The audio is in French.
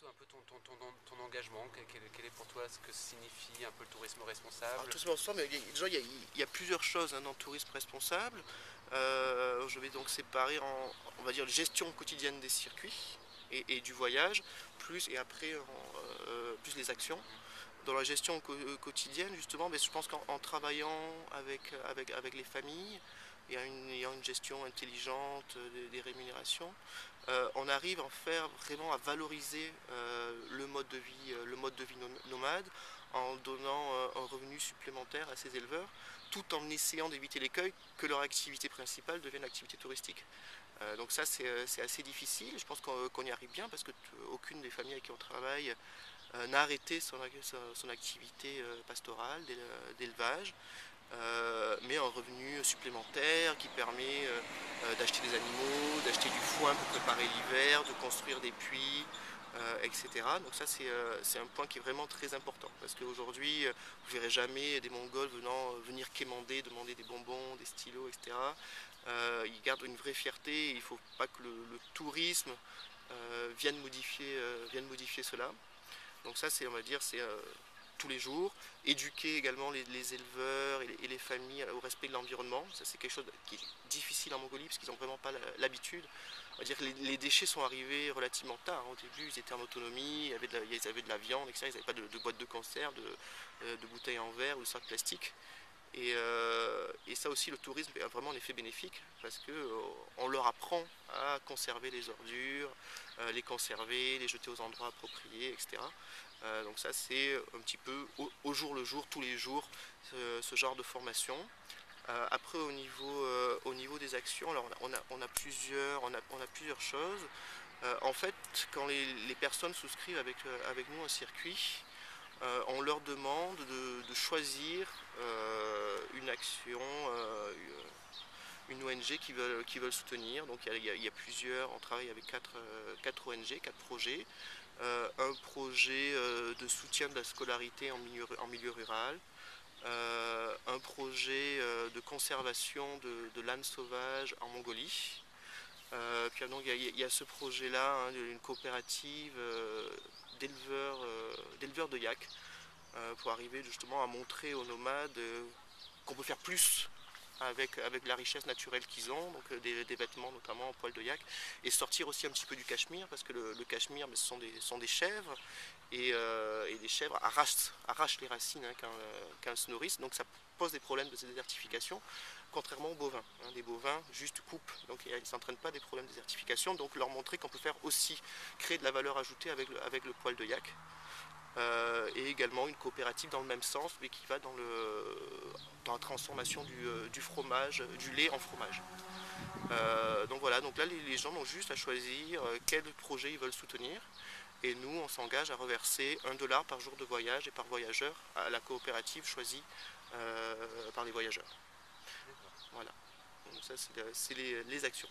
un peu ton engagement, quel est pour toi ce que signifie un peu le tourisme responsable? Alors, tourisme responsable, déjà il y a plusieurs choses, hein, dans le tourisme responsable. Je vais donc séparer en, on va dire, gestion quotidienne des circuits et du voyage, plus et après plus les actions. Dans la gestion quotidienne, justement, mais je pense qu'en travaillant avec les familles et en ayant une gestion intelligente des rémunérations, on arrive à faire vraiment à valoriser le mode de vie nomade en donnant un revenu supplémentaire à ces éleveurs, tout en essayant d'éviter l'écueil que leur activité principale devienne l'activité touristique. Donc ça c'est assez difficile, je pense qu'on y arrive bien parce que aucune des familles avec qui on travaille n'a arrêté son activité pastorale, d'élevage, mais un revenu supplémentaire qui permet d'acheter des animaux, d'acheter du foin pour préparer l'hiver, de construire des puits, etc. Donc ça c'est un point qui est vraiment très important parce qu'aujourd'hui vous ne verrez jamais des Mongols venir quémander, demander des bonbons, des stylos, etc. Ils gardent une vraie fierté et il ne faut pas que le tourisme vienne modifier cela. Donc ça, c'est, on va dire, c'est tous les jours. Éduquer également les éleveurs et les familles au respect de l'environnement. Ça, c'est quelque chose qui est difficile en Mongolie parce qu'ils n'ont vraiment pas l'habitude. On va dire que les déchets sont arrivés relativement tard. Au début, ils étaient en autonomie, ils avaient de la viande, etc. Ils n'avaient pas de boîte de conserve, de bouteilles en verre ou de sacs plastiques. Et ça aussi, le tourisme a vraiment un effet bénéfique parce qu'on leur apprend à conserver les ordures, les conserver, les jeter aux endroits appropriés, etc. Donc ça, c'est un petit peu au jour le jour, tous les jours, ce genre de formation. Après, au niveau des actions, alors on a plusieurs choses. En fait, quand les personnes souscrivent avec nous un circuit, on leur demande de choisir une action, une ONG qui veulent soutenir. Donc il y a plusieurs, on travaille avec quatre ONG, quatre projets. Un projet de soutien de la scolarité en milieu rural, un projet de conservation de l'âne sauvage en Mongolie. Puis donc, il y a ce projet-là, hein, une coopérative d'éleveurs de yak pour arriver justement à montrer aux nomades qu'on peut faire plus avec la richesse naturelle qu'ils ont, donc des vêtements notamment en poil de yak, et sortir aussi un petit peu du cachemire, parce que le cachemire, mais ce sont des chèvres, et les chèvres arrachent les racines, hein, quand elles se nourrissent, donc ça pose des problèmes de désertification, contrairement aux bovins. Hein, les bovins juste coupent, donc ils ne s'entraînent pas des problèmes de désertification, donc leur montrer qu'on peut faire aussi créer de la valeur ajoutée avec le poil de yak. Et également une coopérative dans le même sens, mais qui va dans la transformation du fromage, du lait en fromage. Donc voilà, donc là les gens ont juste à choisir quel projet ils veulent soutenir. Et nous, on s'engage à reverser 1 $ par jour de voyage et par voyageur à la coopérative choisie par les voyageurs. Voilà, donc ça c'est les actions.